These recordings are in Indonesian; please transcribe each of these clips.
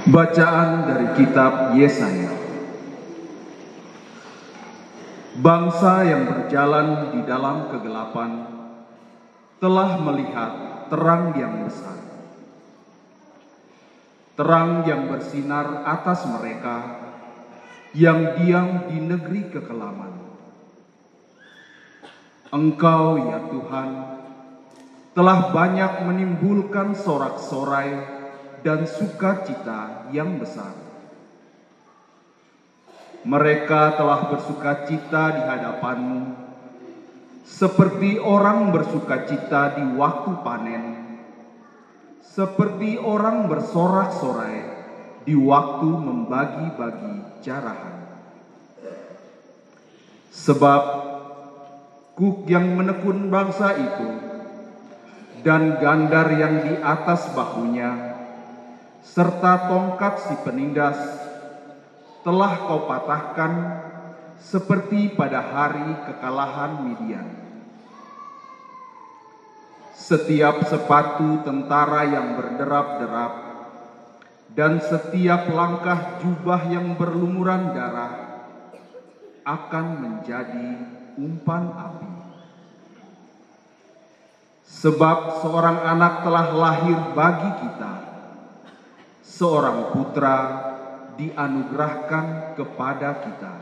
Bacaan dari kitab Yesaya. Bangsa yang berjalan di dalam kegelapan telah melihat terang yang besar. Terang yang bersinar atas mereka yang diam di negeri kekelaman. Engkau, ya Tuhan, telah banyak menimbulkan sorak-sorai dan sukacita yang besar. Mereka telah bersukacita di hadapan-Mu, seperti orang bersukacita di waktu panen, seperti orang bersorak-sorai di waktu membagi-bagi jarahan. Sebab kuk yang menekun bangsa itu dan gandar yang di atas bahunya, serta tongkat si penindas telah Kau patahkan seperti pada hari kekalahan Midian. Setiap sepatu tentara yang berderap-derap dan setiap langkah jubah yang berlumuran darah akan menjadi umpan api. Sebab seorang anak telah lahir bagi kita, seorang putra dianugerahkan kepada kita.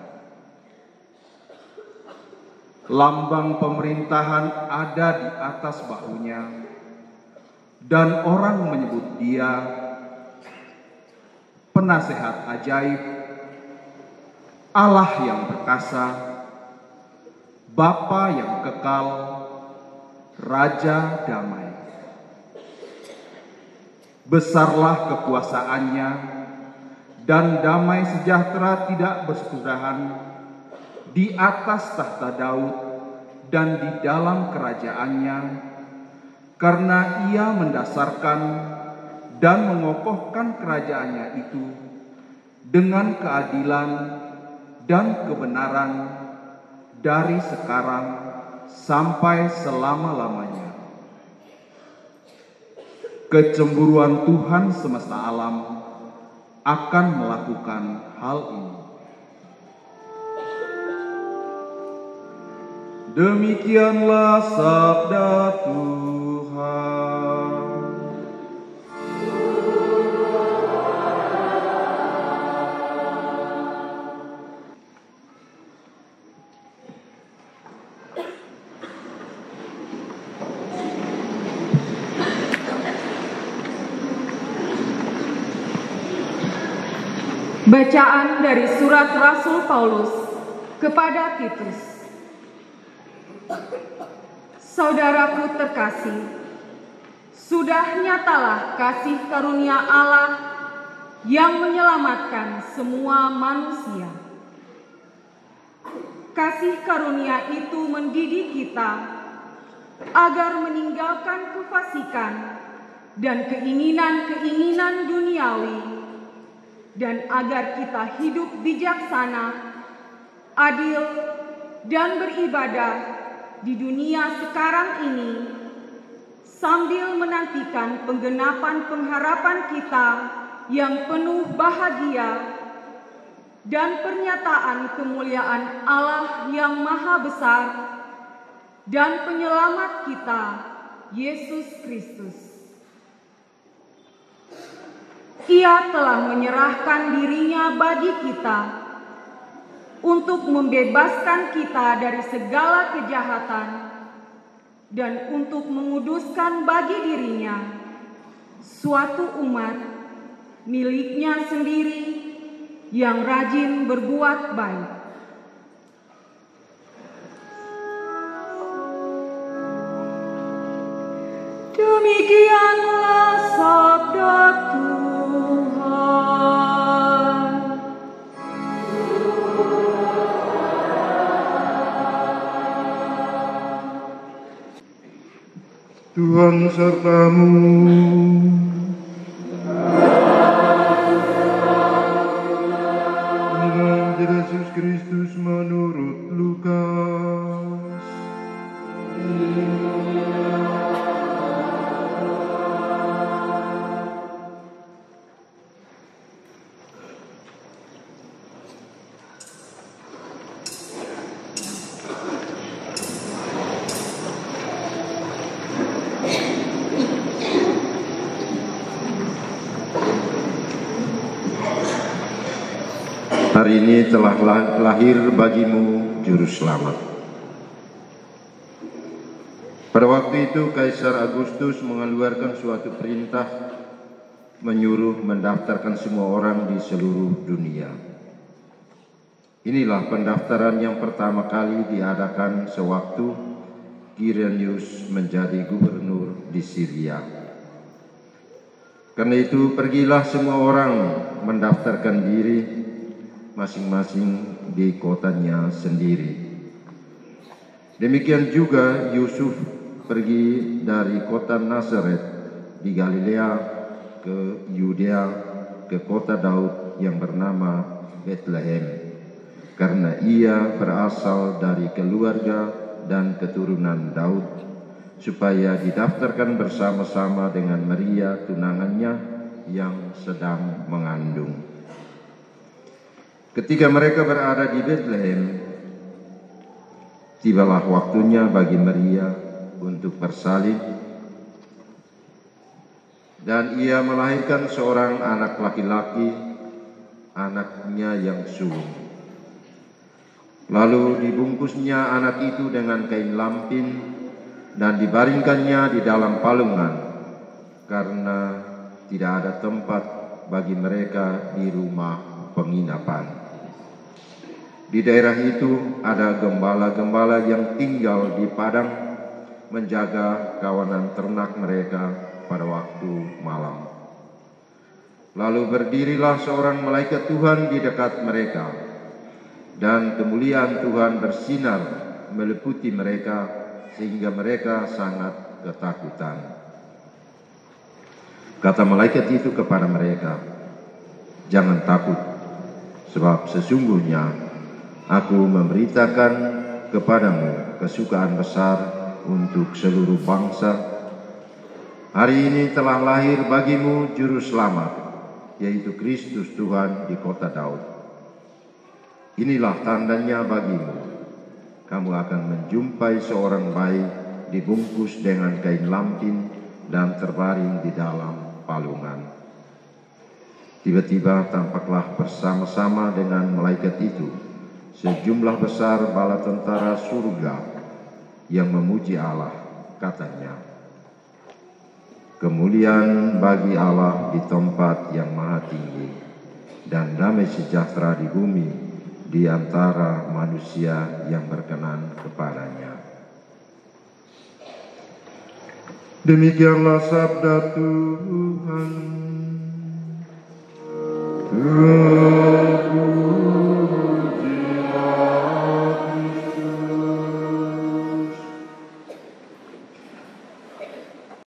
Lambang pemerintahan ada di atas bahunya, dan orang menyebut dia Penasehat Ajaib, Allah yang perkasa, Bapa yang kekal, Raja damai. Besarlah kekuasaannya, dan damai sejahtera tidak berkesudahan di atas tahta Daud dan di dalam kerajaannya, karena ia mendasarkan dan mengokohkan kerajaannya itu dengan keadilan dan kebenaran dari sekarang sampai selama-lamanya. Kecemburuan Tuhan semesta alam akan melakukan hal ini. Demikianlah sabda Tuhan. Bacaan dari surat Rasul Paulus kepada Titus. Saudaraku terkasih, sudah nyatalah kasih karunia Allah yang menyelamatkan semua manusia. Kasih karunia itu mendidik kita agar meninggalkan kefasikan dan keinginan-keinginan duniawi, dan agar kita hidup bijaksana, adil, dan beribadah di dunia sekarang ini, sambil menantikan penggenapan pengharapan kita yang penuh bahagia dan pernyataan kemuliaan Allah yang Maha Besar dan Penyelamat kita, Yesus Kristus. Ia telah menyerahkan dirinya bagi kita untuk membebaskan kita dari segala kejahatan dan untuk menguduskan bagi dirinya suatu umat miliknya sendiri yang rajin berbuat baik. Demikianlah sabda Tuhan. Tuhan sertamu. Injil Yesus Kristus menurut Lukas. Hari ini telah lahir bagimu Juru Selamat. Pada waktu itu Kaisar Agustus mengeluarkan suatu perintah menyuruh mendaftarkan semua orang di seluruh dunia. Inilah pendaftaran yang pertama kali diadakan sewaktu Quirinius menjadi gubernur di Syria. Karena itu pergilah semua orang mendaftarkan diri masing-masing di kotanya sendiri. Demikian juga Yusuf pergi dari kota Nazaret di Galilea ke Yudea ke kota Daud yang bernama Bethlehem, karena ia berasal dari keluarga dan keturunan Daud, supaya didaftarkan bersama-sama dengan Maria tunangannya yang sedang mengandung. Ketika mereka berada di Bethlehem, tibalah waktunya bagi Maria untuk bersalin, dan ia melahirkan seorang anak laki-laki, anaknya yang sulung. Lalu dibungkusnya anak itu dengan kain lampin dan dibaringkannya di dalam palungan, karena tidak ada tempat bagi mereka di rumah penginapan. Di daerah itu ada gembala-gembala yang tinggal di padang menjaga kawanan ternak mereka pada waktu malam. Lalu berdirilah seorang malaikat Tuhan di dekat mereka, dan kemuliaan Tuhan bersinar meliputi mereka sehingga mereka sangat ketakutan. Kata malaikat itu kepada mereka, "Jangan takut, sebab sesungguhnya Aku memberitakan kepadamu kesukaan besar untuk seluruh bangsa. Hari ini telah lahir bagimu Juru Selamat, yaitu Kristus Tuhan di kota Daud. Inilah tandanya bagimu. Kamu akan menjumpai seorang bayi dibungkus dengan kain lampin dan terbaring di dalam palungan." Tiba-tiba tampaklah bersama-sama dengan malaikat itu sejumlah besar bala tentara surga yang memuji Allah, katanya, "Kemuliaan bagi Allah di tempat yang maha tinggi, dan damai sejahtera di bumi di antara manusia yang berkenan kepadanya." Demikianlah sabda Tuhan. Tuhan